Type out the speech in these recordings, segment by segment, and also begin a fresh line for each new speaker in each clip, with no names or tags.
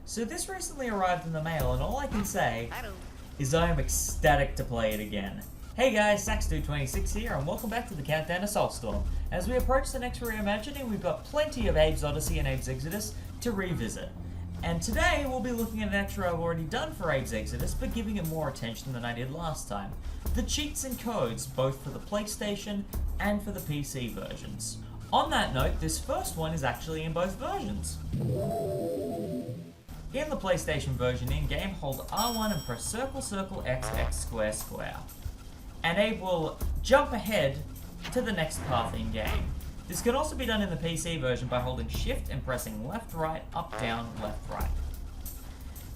So this recently arrived in the mail, and all I can say is I am ecstatic to play it again. Hey guys, Saxdude26 here, and welcome back to the Countdown to Soulstorm. As we approach the next reimagining, we've got plenty of Abe's Oddysee and Exoddus to revisit. And today we'll be looking at an extra I've already done for Abe's Exoddus, but giving it more attention than I did last time. The cheats and codes, both for the PlayStation and for the PC versions. On that note, this first one is actually in both versions. In the PlayStation version in-game, hold R1 and press circle, circle, X, X, square, square. And Abe will jump ahead to the next path in-game. This can also be done in the PC version by holding shift and pressing left, right, up, down, left, right.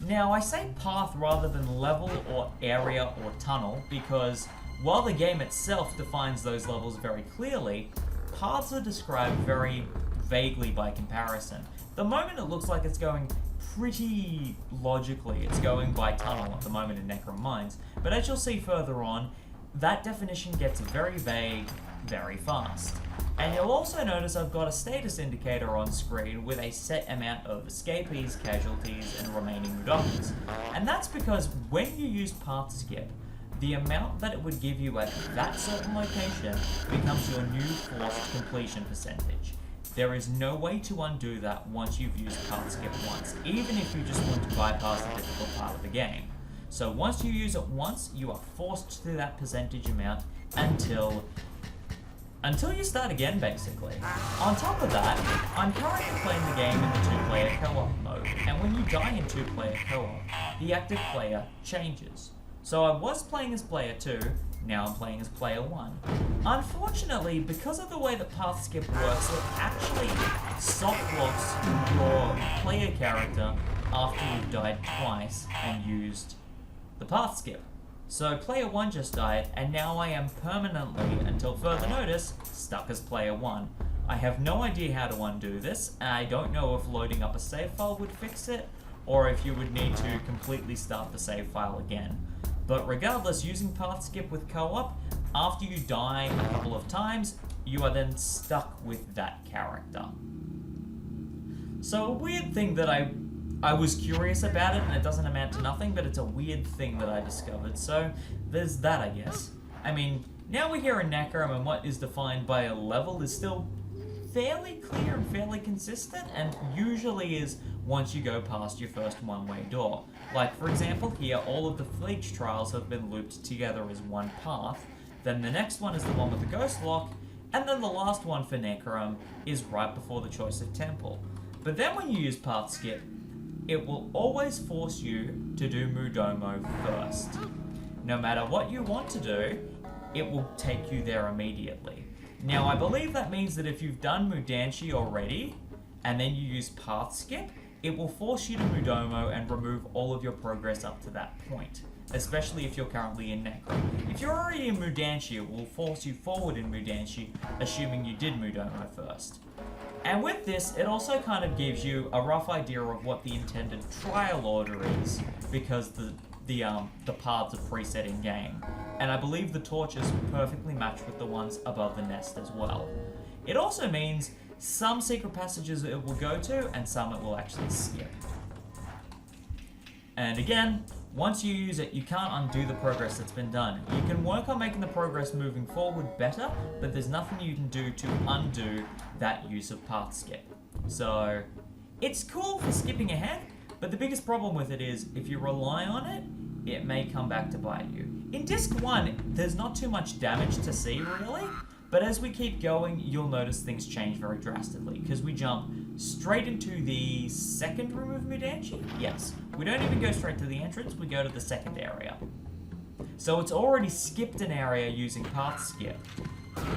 Now, I say path rather than level or area or tunnel because while the game itself defines those levels very clearly, paths are described very vaguely by comparison. The moment it looks like it's going pretty logically, it's going by tunnel at the moment in Necrom Mines, but as you'll see further on, that definition gets very vague very fast. And you'll also notice I've got a status indicator on screen with a set amount of escapees, casualties, and remaining Mudokas. And that's because when you use path skip, the amount that it would give you at that certain location becomes your new forced completion percentage. There is no way to undo that once you've used path skip once, even if you just want to bypass the difficult part of the game. So once you use it once, you are forced to that percentage amount until you start again, basically. On top of that, I'm currently playing the game in the 2-player co-op mode, and when you die in 2-player co-op, the active player changes. So I was playing as player 2, now I'm playing as player 1. Unfortunately, because of the way that path skip works, it actually soft locks your player character after you've died twice and used the path skip. So player 1 just died, and now I am permanently, until further notice, stuck as player 1. I have no idea how to undo this, and I don't know if loading up a save file would fix it, or if you would need to completely start the save file again. But regardless, using path skip with co-op, after you die a couple of times, you are then stuck with that character. So a weird thing that I was curious about it, and it doesn't amount to nothing, but it's a weird thing that I discovered, so there's that, I guess. I mean, now we're here in Necrom, and what is defined by a level is still fairly clear and fairly consistent, and usually is once you go past your first one-way door. Like, for example, here, all of the Fleeche trials have been looped together as one path, then the next one is the one with the Ghost Lock, and then the last one for Necrom is right before the choice of Temple. But then when you use path skip, it will always force you to do Mudomo first. No matter what you want to do, it will take you there immediately. Now, I believe that means that if you've done Mudanshi already, and then you use path skip, it will force you to Mudomo and remove all of your progress up to that point, especially if you're currently in Necrom. If you're already in Mudanshi, it will force you forward in Mudanshi, assuming you did Mudomo first. And with this, it also kind of gives you a rough idea of what the intended trial order is, because the paths are preset in game. And I believe the torches perfectly match with the ones above the nest as well. It also means some secret passages it will go to, and some it will actually skip. And again, once you use it, you can't undo the progress that's been done. You can work on making the progress moving forward better, but there's nothing you can do to undo that use of path skip. So, it's cool for skipping ahead, but the biggest problem with it is, if you rely on it, it may come back to bite you. In Disc 1, there's not too much damage to see, really, but as we keep going, you'll notice things change very drastically, because we jump straight into the second room of Mudanshi? Yes. We don't even go straight to the entrance, we go to the second area. So it's already skipped an area using path skip.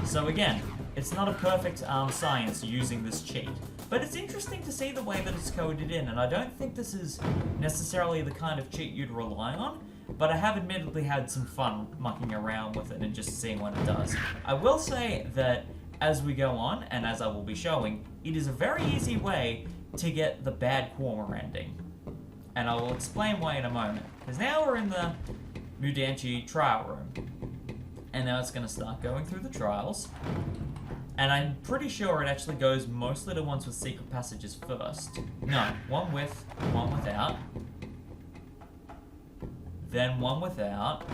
So again, it's not a perfect science using this cheat, but it's interesting to see the way that it's coded in, and I don't think this is necessarily the kind of cheat you'd rely on, but I have admittedly had some fun mucking around with it and just seeing what it does. I will say that as we go on, and as I will be showing, it is a very easy way to get the bad Korma ending. And I will explain why in a moment. Because now we're in Mudanchi trial room. And now it's going to start going through the trials. And I'm pretty sure it actually goes mostly to ones with secret passages first. No, one with, one without. Then one without.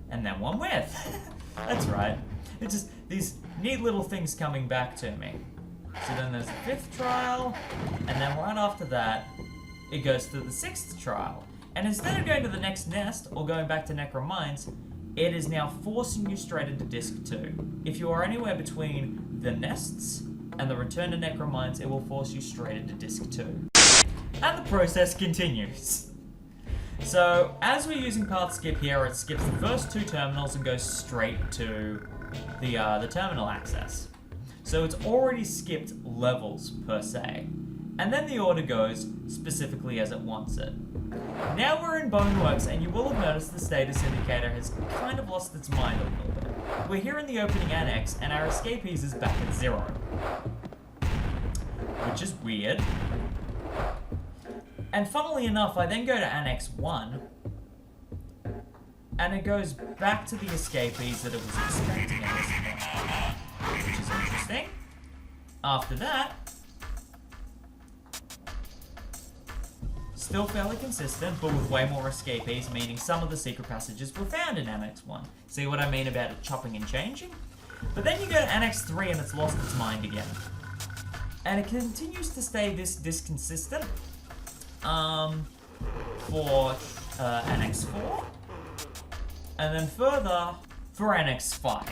And then one with. That's right. It's just these neat little things coming back to me. So then there's the 5th trial, and then right after that, it goes to the 6th trial. And instead of going to the next nest, or going back to Necrom Mines, it is now forcing you straight into Disc 2. If you are anywhere between the nests and the return to Necrom Mines, it will force you straight into Disc 2. And the process continues. So, as we're using Path Skip here, it skips the first 2 terminals and goes straight to the terminal access. So it's already skipped levels, per se. And then the order goes specifically as it wants it. Now we're in Boneworks, and you will have noticed the status indicator has kind of lost its mind a little bit. We're here in the opening annex, and our escapees is back at 0. Which is weird. And funnily enough, I then go to Annex 1, and it goes back to the escapees that it was expecting at this point, which is interesting. After that, still fairly consistent, but with way more escapees, meaning some of the secret passages were found in Annex 1. See what I mean about it chopping and changing? But then you go to Annex 3 and it's lost its mind again. And it continues to stay this consistent for Annex 4, and then further for Annex 5.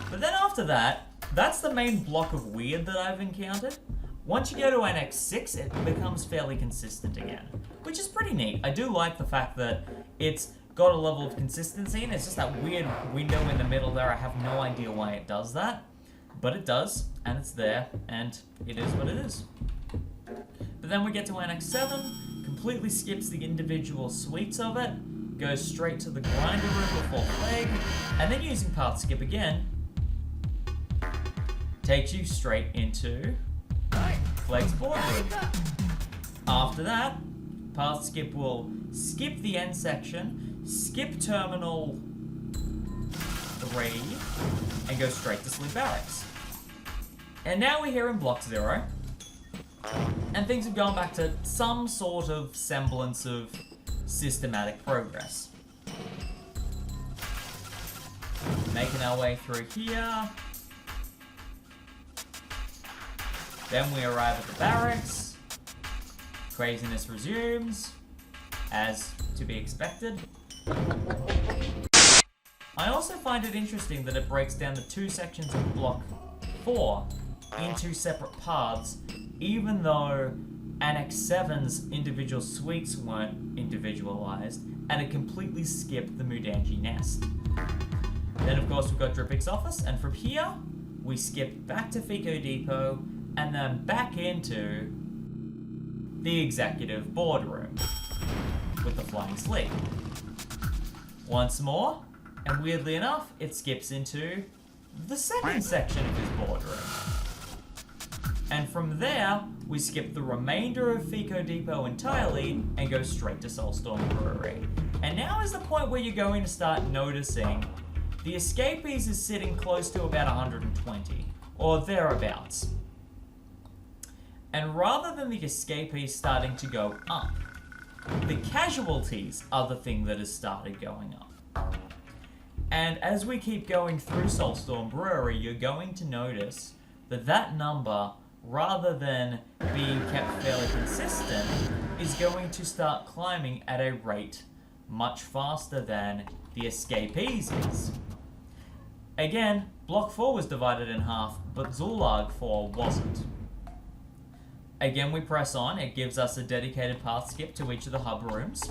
But then after that, that's the main block of weird that I've encountered. Once you go to Annex 6, it becomes fairly consistent again, which is pretty neat. I do like the fact that it's got a level of consistency, and it's just that weird window in the middle there. I have no idea why it does that, but it does, and it's there, and it is what it is. But then we get to Annex 7, completely skips the individual suites of it, goes straight to the grinder room before Plague, and then using Path Skip again, takes you straight into Plague's boardroom. After that, Path Skip will skip the end section, skip Terminal 3, and go straight to Sleep Barracks. And now we're here in Block 0, and things have gone back to some sort of semblance of systematic progress. Making our way through here. Then we arrive at the barracks. Craziness resumes, as to be expected. I also find it interesting that it breaks down the 2 sections of Block 4 into separate paths, even though Annex 7's individual suites weren't individualized, and it completely skipped the Mudanchi nest. Then of course we've got Dripik's office, and from here, we skip back to Fico Depot, and then back into the executive boardroom with the flying sleep. Once more, and weirdly enough, it skips into the second section of his boardroom. And from there, we skip the remainder of Fico Depot entirely and go straight to Soulstorm Brewery. And now is the point where you're going to start noticing the escapees is sitting close to about 120, or thereabouts. And rather than the escapees starting to go up, the casualties are the thing that has started going up. And as we keep going through Soulstorm Brewery, you're going to notice that that number, rather than being kept fairly consistent, is going to start climbing at a rate much faster than the escapees is. Again, Block 4 was divided in half, but Zulug 4 wasn't. Again, we press on. It gives us a dedicated path skip to each of the hub rooms.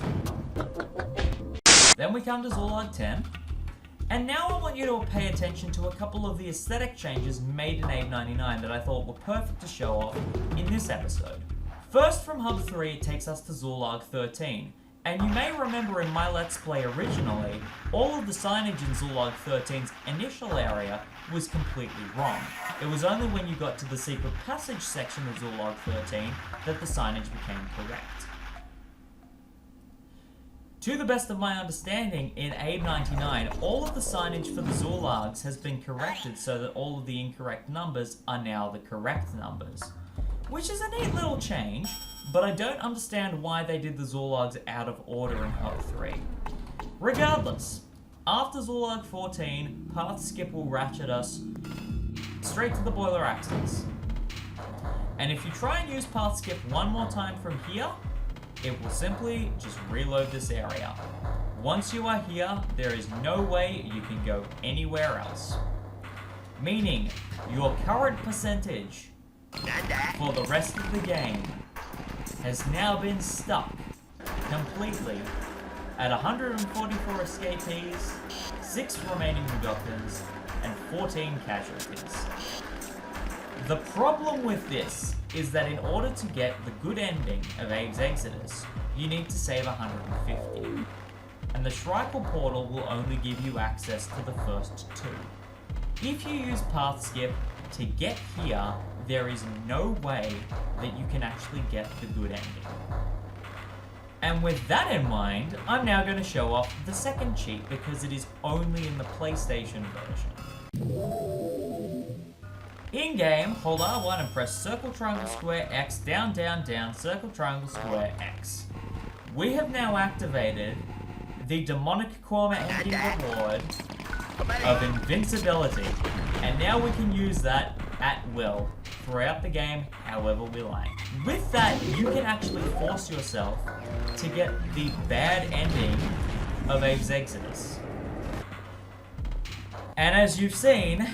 Then we come to Zulug 10. And now I want you to pay attention to a couple of the aesthetic changes made in 899 that I thought were perfect to show off in this episode. First, from Hub 3, it takes us to Zulug 13. And you may remember in my Let's Play originally, all of the signage in Zulog 13's initial area was completely wrong. It was only when you got to the secret passage section of Zulog 13 that the signage became correct. To the best of my understanding, in Abe 99, all of the signage for the Zulags has been corrected so that all of the incorrect numbers are now the correct numbers. Which is a neat little change, but I don't understand why they did the Zulags out of order in Hub 3. Regardless, after Zulag 14, Path Skip will ratchet us straight to the boiler access. And if you try and use Path Skip one more time from here, it will simply just reload this area. Once you are here, there is no way you can go anywhere else. Meaning, your current percentage for the rest of the game has now been stuck completely at 144 escapees, 6 remaining Mudokons, and 14 casualties. The problem with this is that in order to get the good ending of Abe's Exoddus, you need to save 150. And the Shrikal portal will only give you access to the first 2. If you use Path Skip to get here, there is no way that you can actually get the good ending. And with that in mind, I'm now going to show off the second cheat because it is only in the PlayStation version. In-game, hold R1 and press circle, triangle, square, X, down, down, down, circle, triangle, square, X. We have now activated the demonic Korma ending reward of Invincibility, and now we can use that at will throughout the game however we like. With that, you can actually force yourself to get the bad ending of Abe's Exoddus. And as you've seen,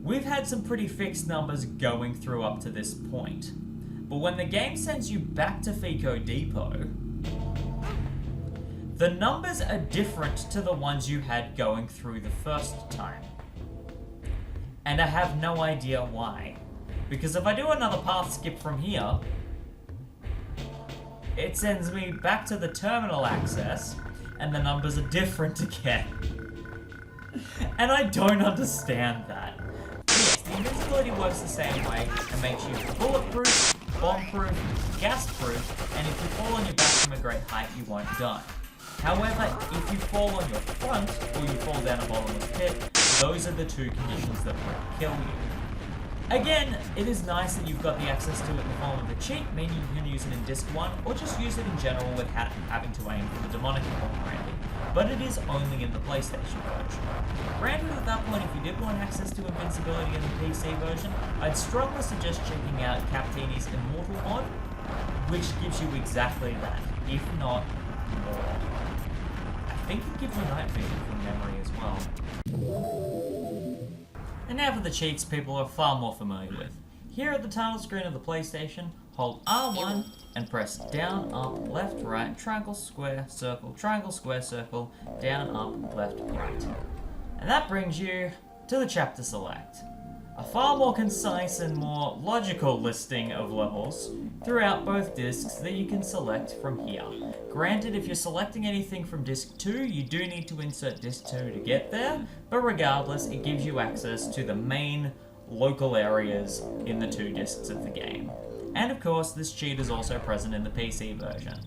we've had some pretty fixed numbers going through up to this point. But when the game sends you back to Fico Depot, the numbers are different to the ones you had going through the first time. And I have no idea why. Because if I do another path skip from here, it sends me back to the terminal access, and the numbers are different again. And I don't understand that. Yes, the invincibility works the same way and makes you bulletproof, bomb-proof, gas-proof, and if you fall on your back from a great height, you won't die. However, if you fall on your front, or you fall down a bottomless pit, those are the 2 conditions that will kill you. Again, it is nice that you've got the access to it in the form of a cheat, meaning you can use it in Disc 1, or just use it in general without having to aim for the demonic ending. But it is only in the PlayStation version. Granted, at that point, if you did want access to Invincibility in the PC version, I'd strongly suggest checking out Captini's Immortal mod, which gives you exactly that, if not more. I think it gives you night vision from memory as well. And now for the cheats people are far more familiar with. Here at the title screen of the PlayStation, hold R1 and press down, up, left, right, triangle, square, circle, triangle, square, circle, down, up, left, right. And that brings you to the chapter select. A far more concise and more logical listing of levels throughout both discs that you can select from here. Granted, if you're selecting anything from disc 2, you do need to insert disc 2 to get there, but regardless, it gives you access to the main local areas in the 2 discs of the game. And of course, this cheat is also present in the PC version.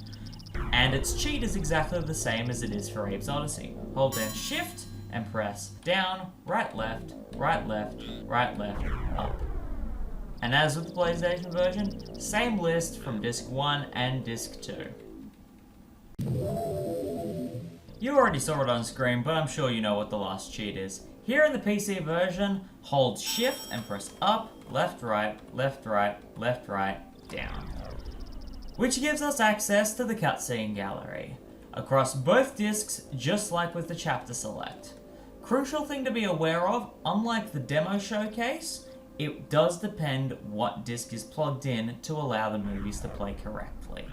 And its cheat is exactly the same as it is for Abe's Oddysee. Hold down Shift and press down, right, left, right, left, right, left, up. And as with the PlayStation version, same list from Disc 1 and Disc 2. You already saw it on screen, but I'm sure you know what the last cheat is. Here in the PC version, hold Shift and press up, left, right, left, right, left, right, down. Which gives us access to the cutscene gallery. Across both discs, just like with the chapter select. Crucial thing to be aware of, unlike the demo showcase, it does depend what disc is plugged in to allow the movies to play correctly.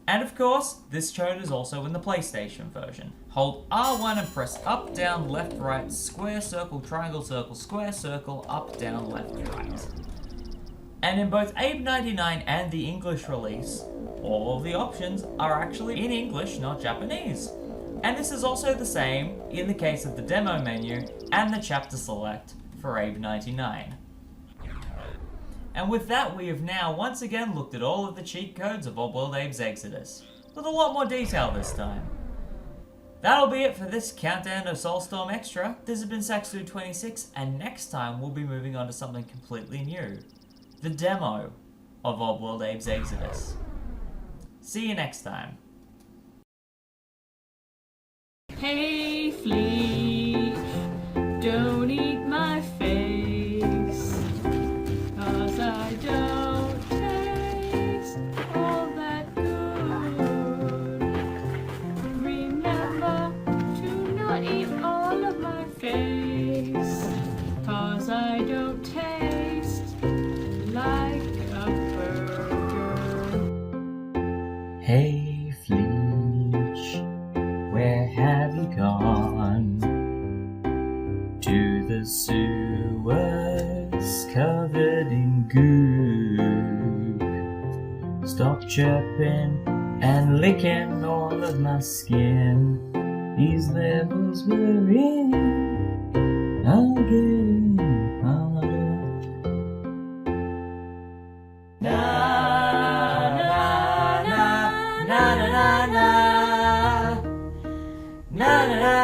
And of course, this code is also in the PlayStation version. Hold R1 and press up, down, left, right, square, circle, triangle, circle, square, circle, up, down, left, right. And in both Abe99 and the English release, all of the options are actually in English, not Japanese. And this is also the same in the case of the demo menu and the chapter select for Abe99. And with that, we have now once again looked at all of the cheat codes of Oddworld Abe's Exoddus, with a lot more detail this time. That'll be it for this countdown of Soulstorm Extra. This has been Saxdude26, and next time we'll be moving on to something completely new. The demo of Oddworld Abe's Exoddus. See you next time.
Hey Fleech, don't eat my face, 'cause I don't taste all that good. Remember to not eat all of my face, 'cause I don't taste like a burger.
Hey Fleech, where have you gone? To the sewers covered in goo. Stop chirping and licking all of my skin. These levels we're in are getting harder. Na na na na na na na na na.